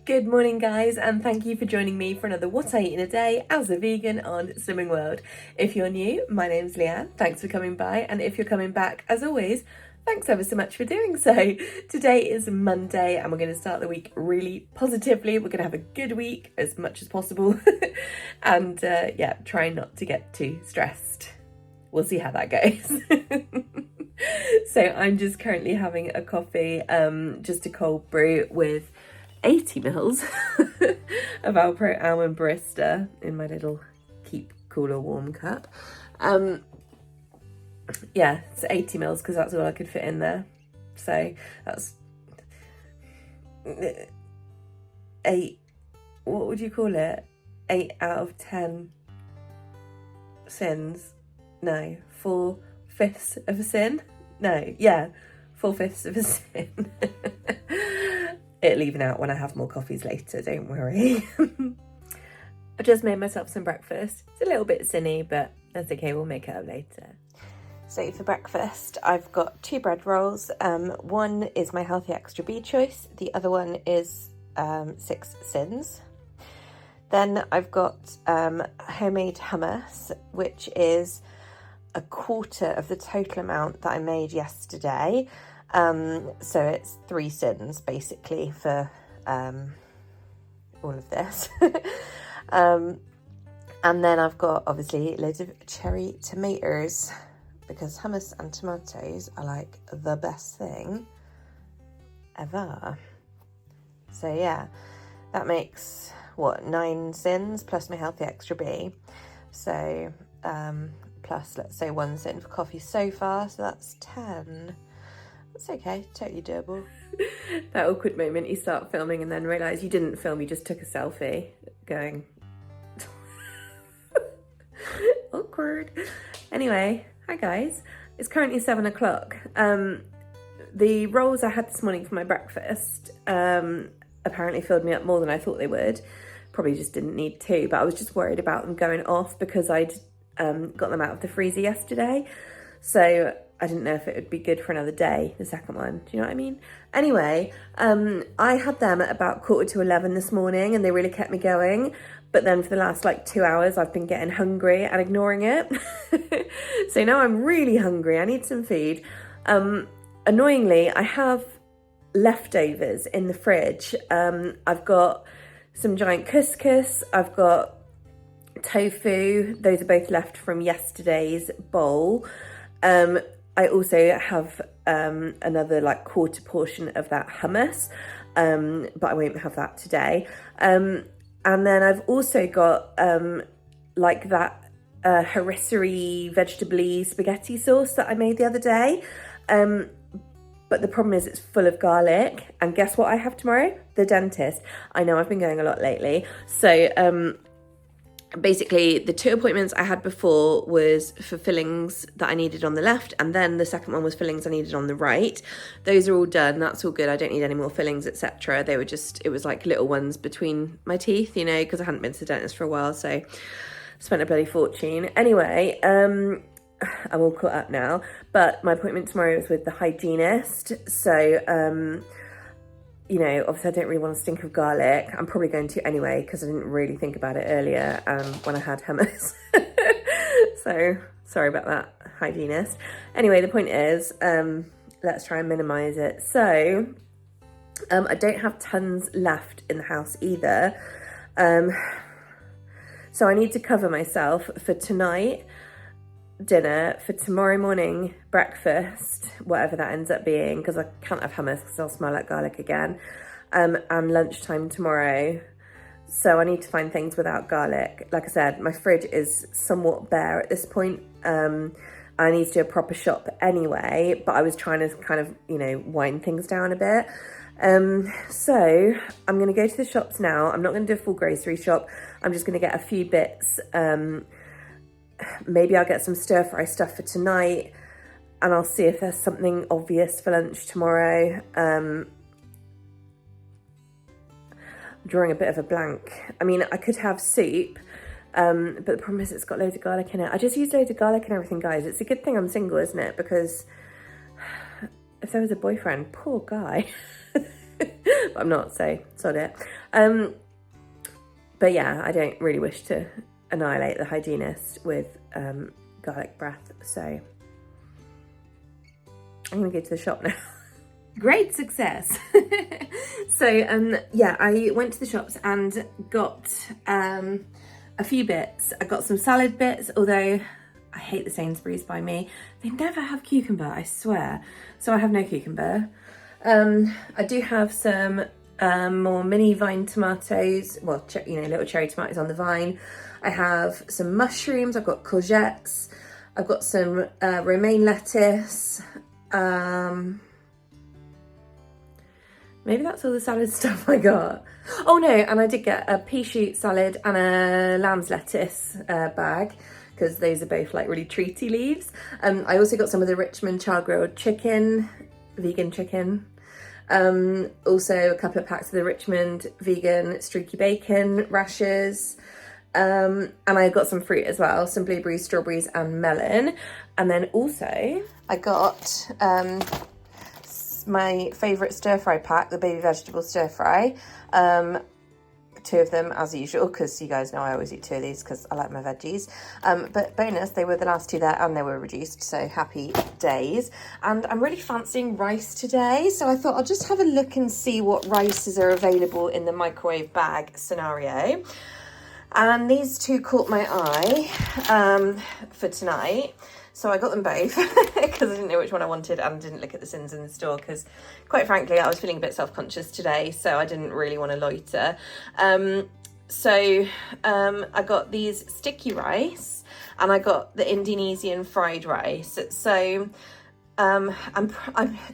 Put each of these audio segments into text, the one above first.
Good morning guys, and thank you for joining me for another What I Eat in a Day as a vegan on Slimming World. If you're new, my name's Leanne, thanks for coming by, and if you're coming back, as always, thanks ever so much for doing so. Today is Monday and we're going to start the week really positively. We're going to have a good week as much as possible and yeah, try not to get too stressed. We'll see how that goes. So I'm just currently having a coffee, just a cold brew with 80 mils of Alpro Almond Barista in my little keep cool or warm cup. Yeah, it's 80 mils because that's all I could fit in there. So that's 8, what would you call it? 8 out of 10 sins. No, 4/5 of a sin. No, yeah, 4/5 of a sin. It'll even out when I have more coffees later, don't worry. I just made myself some breakfast. It's a little bit sinny, but that's okay, we'll make it up later. So for breakfast, I've got 2 bread rolls. One is my healthy extra B choice. The other one is 6 syns. Then I've got homemade hummus, which is a quarter of the total amount that I made yesterday. So it's 3 syns basically for all of this. And then I've got obviously loads of cherry tomatoes because hummus and tomatoes are like the best thing ever. So yeah, that makes what, 9 syns plus my healthy extra B. So plus let's say 1 syn for coffee so far, so that's 10. It's okay, totally doable. That awkward moment you start filming and then realise you didn't film, you just took a selfie going awkward. Anyway, hi guys, it's currently 7 o'clock. The rolls I had this morning for my breakfast apparently filled me up more than I thought they would. Probably just didn't need to, but I was just worried about them going off because I'd got them out of the freezer yesterday. So I didn't know if it would be good for another day, the second one. Do you know what I mean? Anyway, I had them at about 10:45 this morning and they really kept me going. But then for the last like 2 hours, I've been getting hungry and ignoring it. So now I'm really hungry. I need some food. Annoyingly, I have leftovers in the fridge. I've got some giant couscous. I've got tofu. Those are both left from yesterday's bowl. I also have another like quarter portion of that hummus, but I won't have that today. And then I've also got like that harissa vegetable spaghetti sauce that I made the other day. But the problem is it's full of garlic. And guess what I have tomorrow? The dentist. I know I've been going a lot lately. So basically the 2 appointments I had before was for fillings that I needed on the left, and then the second one was fillings I needed on the right. Those are all done, that's all good. I don't need any more fillings, etc. They were just, it was like little ones between my teeth, you know, because I hadn't been to the dentist for a while, so spent a bloody fortune. Anyway, I'm all caught up now, but my appointment tomorrow is with the hygienist. So you know, obviously I don't really want to stink of garlic. I'm probably going to anyway, because I didn't really think about it earlier when I had hummus. So, sorry about that, hygienist. Anyway, the point is, let's try and minimise it. So, I don't have tons left in the house either. So I need to cover myself for tonight dinner, for tomorrow morning breakfast, whatever that ends up being, because I can't have hummus because I'll smell like garlic again, and lunchtime tomorrow. So I need to find things without garlic. Like I said, my fridge is somewhat bare at this point. I need to do a proper shop anyway, but I was trying to kind of, you know, wind things down a bit. So I'm going to go to the shops now. I'm not going to do a full grocery shop. I'm just going to get a few bits. Maybe I'll get some stir fry stuff for tonight, and I'll see if there's something obvious for lunch tomorrow. I'm drawing a bit of a blank. I mean, I could have soup, but the problem is it's got loads of garlic in it. I just use loads of garlic and everything, guys. It's a good thing I'm single, isn't it? Because if there was a boyfriend, poor guy. But I'm not, so sod it. But yeah, I don't really wish to annihilate the hygienist with garlic breath, so I'm gonna go to the shop now. Great success. So yeah, I went to the shops and got a few bits. I got some salad bits, although I hate the Sainsbury's by me. They never have cucumber, I swear. So I have no cucumber. I do have some more mini vine tomatoes, well, little cherry tomatoes on the vine. I have some mushrooms, I've got courgettes, I've got some romaine lettuce. Maybe that's all the salad stuff I got. Oh no, and I did get a pea shoot salad and a lamb's lettuce bag, because those are both like really treaty leaves. I also got some of the Richmond char grilled chicken, vegan chicken. Also a couple of packs of the Richmond vegan streaky bacon rashers. And I got some fruit as well, some blueberries, strawberries and melon. And then also I got my favourite stir fry pack, the baby vegetable stir fry. 2 of them as usual, because you guys know I always eat 2 of these because I like my veggies. But bonus, they were the last 2 there and they were reduced, so happy days. And I'm really fancying rice today, so I thought I'll just have a look and see what rices are available in the microwave bag scenario. And these 2 caught my eye for tonight. So I got them both because I didn't know which one I wanted and didn't look at the syns in the store because, quite frankly, I was feeling a bit self-conscious today, so I didn't really want to loiter. I got these sticky rice and I got the Indonesian fried rice. So I'm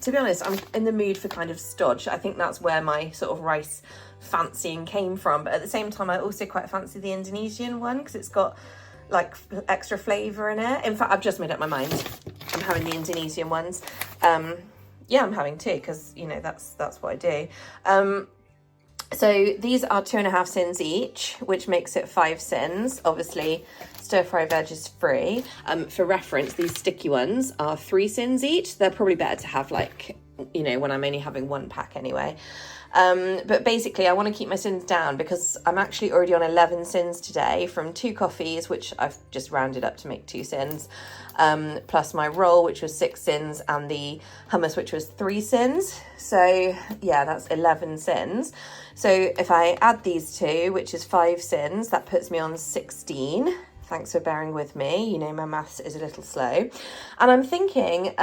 to be honest, I'm in the mood for kind of stodge. I think that's where my sort of rice fancying came from. But at the same time, I also quite fancy the Indonesian one because it's got like extra flavour in it. In fact, I've just made up my mind. I'm having the Indonesian ones. Yeah, I'm having 2 because, you know, that's what I do. So these are 2.5 syns each, which makes it 5 syns. Obviously, stir fry veg is free. For reference, these sticky ones are 3 syns each. They're probably better to have, like, you know, when I'm only having 1 pack anyway. But basically I want to keep my syns down because I'm actually already on 11 syns today from 2 coffees, which I've just rounded up to make 2 syns, plus my roll, which was 6 syns, and the hummus, which was 3 syns. So yeah, that's 11 syns. So if I add these 2, which is 5 syns, that puts me on 16. Thanks for bearing with me. You know, my maths is a little slow. And I'm thinking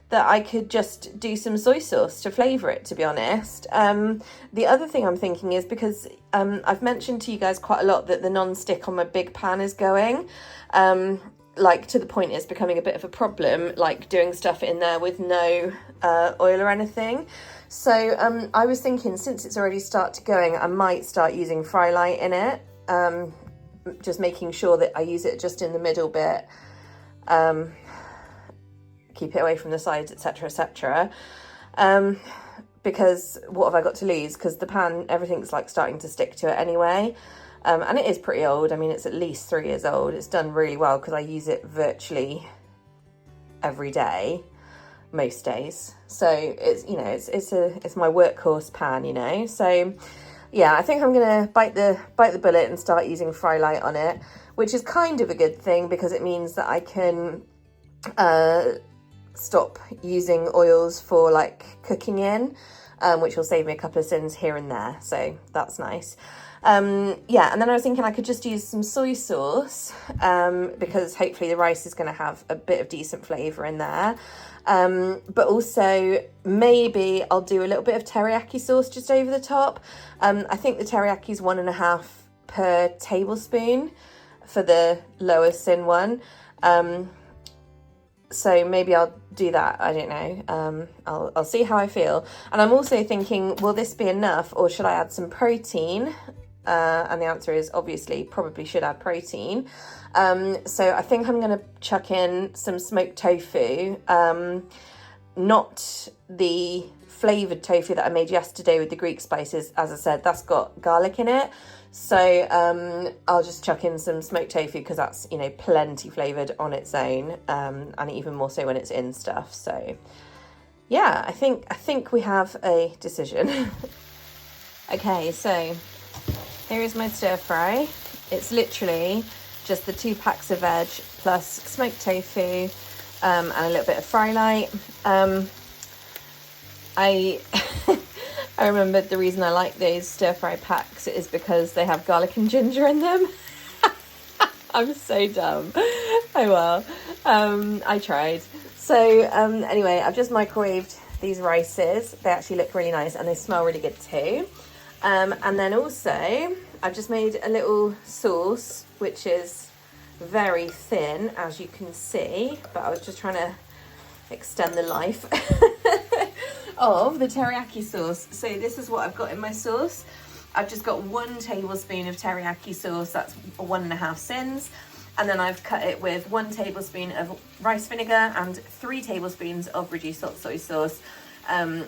that I could just do some soy sauce to flavour it, to be honest. The other thing I'm thinking is because I've mentioned to you guys quite a lot that the non-stick on my big pan is going. Like, to the point it's becoming a bit of a problem, like doing stuff in there with no oil or anything. So I was thinking, since it's already started going, I might start using fry light in it. Just making sure that I use it just in the middle bit, keep it away from the sides, etc, etc, because what have I got to lose? Because the pan, everything's like starting to stick to it anyway, and it is pretty old. I mean, it's at least 3 years old. It's done really well because I use it virtually every day, most days, so it's, you know, it's my workhorse pan, you know. So yeah, I think I'm gonna bite the bullet and start using fry light on it, which is kind of a good thing because it means that I can stop using oils for like cooking in, which will save me a couple of syns here and there, so that's nice. Yeah, and then I was thinking I could just use some soy sauce because hopefully the rice is going to have a bit of decent flavour in there. But also maybe I'll do a little bit of teriyaki sauce just over the top. I think the teriyaki is 1.5 per tablespoon for the lower syn one. So maybe I'll do that. I don't know. I'll see how I feel. And I'm also thinking, will this be enough or should I add some protein? And the answer is obviously probably should add protein. So I think I'm going to chuck in some smoked tofu, not the flavoured tofu that I made yesterday with the Greek spices. As I said, that's got garlic in it. So I'll just chuck in some smoked tofu because that's, you know, plenty flavoured on its own, and even more so when it's in stuff. So yeah, I think we have a decision. Okay, so here is my stir fry. It's literally just the 2 packs of veg plus smoked tofu and a little bit of fry light. I I remembered the reason I like those stir fry packs is because they have garlic and ginger in them. I'm so dumb. Oh well, I tried. So anyway, I've just microwaved these rices. They actually look really nice and they smell really good too. And then also I've just made a little sauce, which is very thin, as you can see, but I was just trying to extend the life of the teriyaki sauce. So this is what I've got in my sauce. I've just got 1 tablespoon of teriyaki sauce, that's 1.5 syns. And then I've cut it with 1 tablespoon of rice vinegar and 3 tablespoons of reduced salt soy sauce,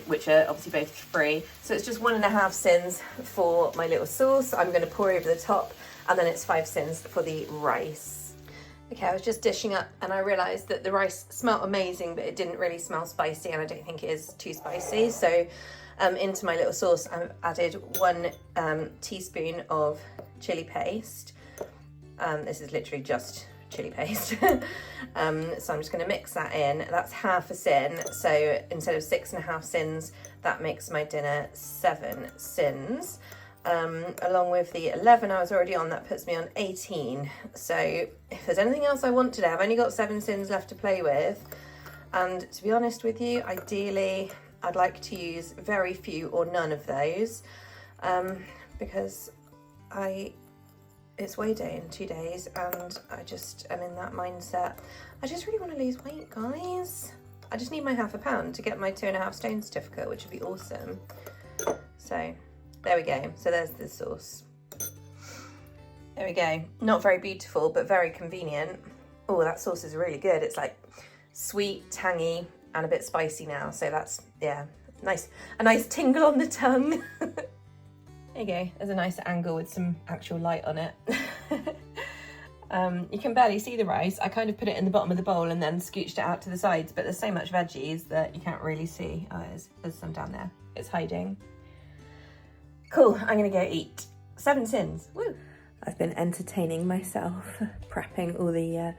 which are obviously both free. So it's just 1.5 syns for my little sauce. I'm going to pour over the top, and then it's 5 syns for the rice. Okay, I was just dishing up and I realised that the rice smelled amazing, but it didn't really smell spicy, and I don't think it is too spicy. So into my little sauce, I've added 1 teaspoon of chili paste. This is literally just chili paste. So I'm just going to mix that in. That's half a syn. So instead of 6.5 syns, that makes my dinner 7 syns. Along with the 11 I was already on, that puts me on 18. So if there's anything else I want today, I've only got 7 syns left to play with. And to be honest with you, ideally, I'd like to use very few or none of those, because it's weigh day in 2 days and I just am in that mindset. I just really want to lose weight, guys. I just need my £0.5 pound to get my 2.5 stone certificate, which would be awesome. So there we go. So there's the sauce. There we go. Not very beautiful, but very convenient. Oh, that sauce is really good. It's like sweet, tangy, and a bit spicy now. So that's, yeah, nice. A nice tingle on the tongue. There you go, there's a nice angle with some actual light on it. You can barely see the rice. I kind of put it in the bottom of the bowl and then scooched it out to the sides, but there's so much veggies that you can't really see. Oh, there's some down there. It's hiding. Cool, I'm gonna go eat. 7 syns, woo! I've been entertaining myself, prepping all the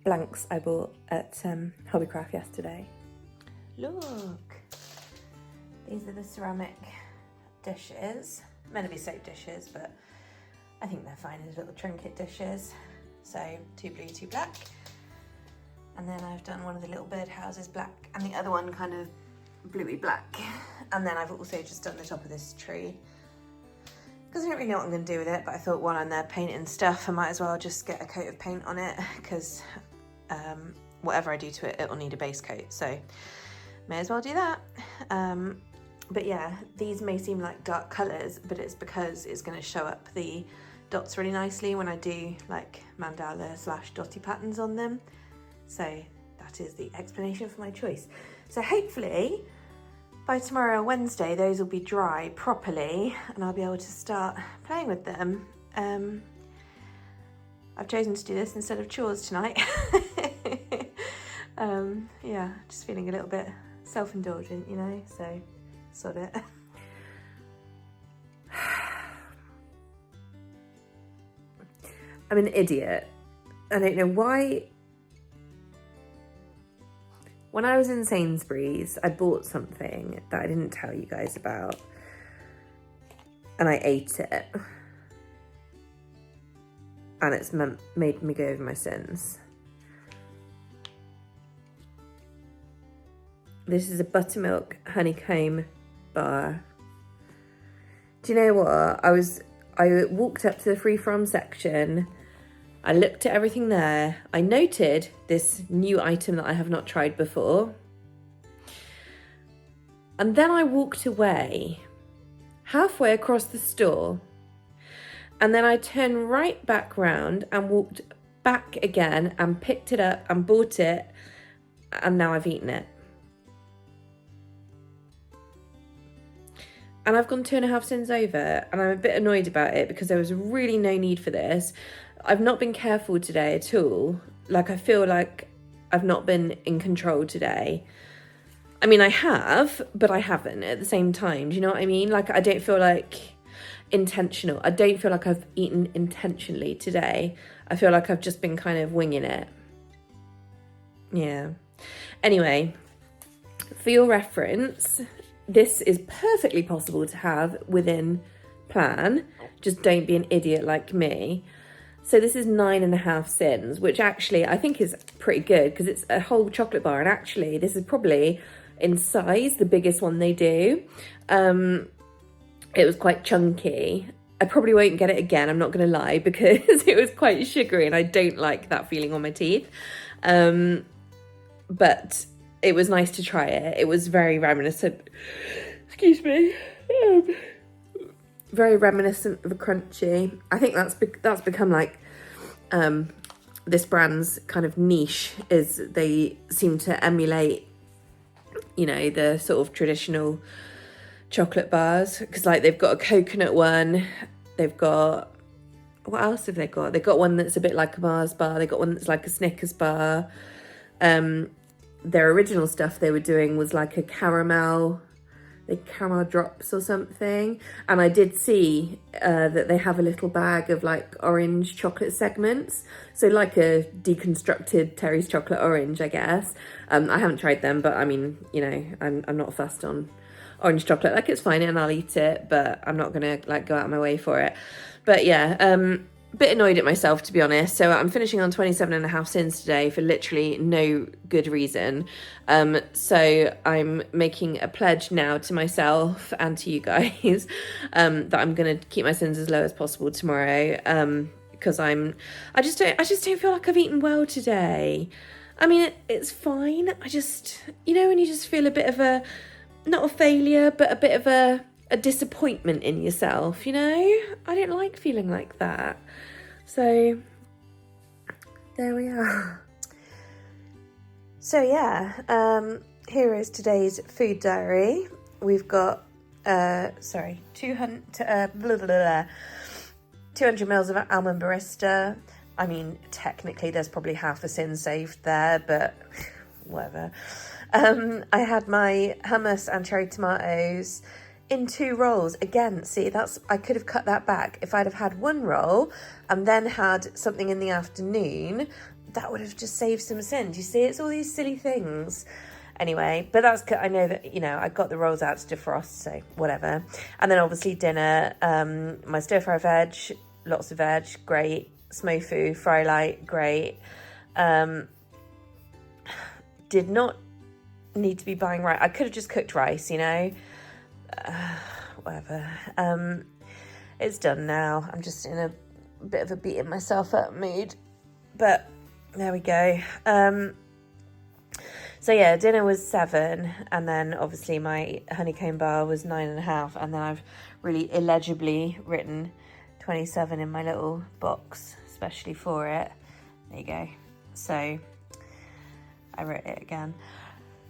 blanks I bought at Hobbycraft yesterday. Look, these are the ceramic dishes. Meant to be soap dishes, but I think they're fine as little trinket dishes. So 2 blue, 2 black. And then I've done one of the little birdhouses black and the other one kind of bluey black. And then I've also just done the top of this tree, because I don't really know what I'm going to do with it, but I thought while I'm there painting stuff, I might as well just get a coat of paint on it, because whatever I do to it, it'll need a base coat. So may as well do that. But yeah, these may seem like dark colours, but it's because it's going to show up the dots really nicely when I do like mandala / dotty patterns on them. So that is the explanation for my choice. So hopefully by tomorrow, Wednesday, those will be dry properly and I'll be able to start playing with them. I've chosen to do this instead of chores tonight. Yeah, just feeling a little bit self-indulgent, you know, so sod it. I'm an idiot. I don't know why. When I was in Sainsbury's, I bought something that I didn't tell you guys about, and I ate it, and it's made me go over my sins. This is a buttermilk honeycomb bar. Do you know what? I walked up to the free from section. I looked at everything there. I noted this new item that I have not tried before. And then I walked away halfway across the store. And then I turned right back round and walked back again and picked it up and bought it. And now I've eaten it. And I've gone 2.5 syns over, and I'm a bit annoyed about it because there was really no need for this. I've not been careful today at all. Like, I feel like I've not been in control today. I mean, I have, but I haven't at the same time. Do you know what I mean? Like, I don't feel like intentional. I don't feel like I've eaten intentionally today. I feel like I've just been kind of winging it. Yeah. Anyway, for your reference, this is perfectly possible to have within plan. Just don't be an idiot like me. So this is 9.5 syns, which actually I think is pretty good because it's a whole chocolate bar. And actually, this is probably in size the biggest one they do. It was quite chunky. I probably won't get it again, I'm not going to lie, because it was quite sugary and I don't like that feeling on my teeth. But it was nice to try it. It was very reminiscent, excuse me, very reminiscent of a crunchy. I think that's become like this brand's kind of niche, is they seem to emulate, you know, the sort of traditional chocolate bars, because like they've got a coconut one, they've got, what else have they got? They've got one that's a bit like a Mars bar, they've got one that's like a Snickers bar. Their original stuff they were doing was like a caramel drops or something, and I did see that they have a little bag of like orange chocolate segments, so like a deconstructed Terry's chocolate orange, I guess. I haven't tried them, but I mean, you know, I'm not fussed on orange chocolate. Like, it's fine and I'll eat it, but I'm not gonna like go out of my way for it. But yeah, bit annoyed at myself, to be honest. So I'm finishing on 27.5 syns today for literally no good reason. So I'm making a pledge now to myself and to you guys that I'm gonna keep my syns as low as possible tomorrow, because I just don't feel like I've eaten well today. I mean, it's fine. I just, you know, when you just feel a bit of a, not a failure, but a bit of a disappointment in yourself, you know? I don't like feeling like that. So there we are. So yeah, here is today's food diary. We've got 200 mils of almond barista. I mean, technically there's probably half a syn saved there, but whatever. I had my hummus and cherry tomatoes in 2 rolls. Again, see, I could have cut that back. If I'd have had 1 roll and then had something in the afternoon, that would have just saved some syns. You see, it's all these silly things. Anyway, but I know that, you know, I got the rolls out to defrost, so whatever. And then obviously dinner, my stir fry veg, lots of veg, great. Smofu, fry light, great. Did not need to be buying rice. I could have just cooked rice, you know. Whatever. It's done now. I'm just in a bit of a beating myself up mood, but there we go. So yeah, dinner was 7, and then obviously my honeycomb bar was 9.5, and then I've really illegibly written 27 in my little box, especially for it. There you go. So I wrote it again.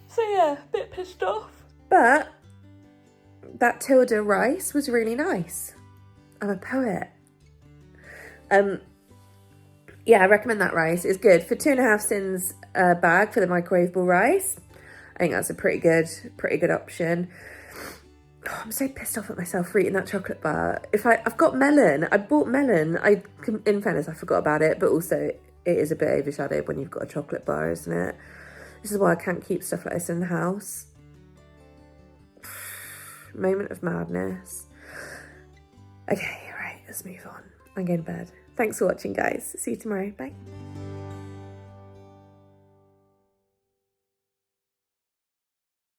So yeah, a bit pissed off, but that Tilda rice was really nice. I'm a poet. Yeah, I recommend that rice. It's good for 2.5 syns bag for the microwavable rice. I think that's a pretty good option. Oh, I'm so pissed off at myself for eating that chocolate bar. I've got melon. I bought melon. In fairness, I forgot about it, but also it is a bit overshadowed when you've got a chocolate bar, isn't it? This is why I can't keep stuff like this in the house. Moment of madness. Okay, right, let's move on. I'm going to bed. Thanks for watching, guys. See you tomorrow. Bye.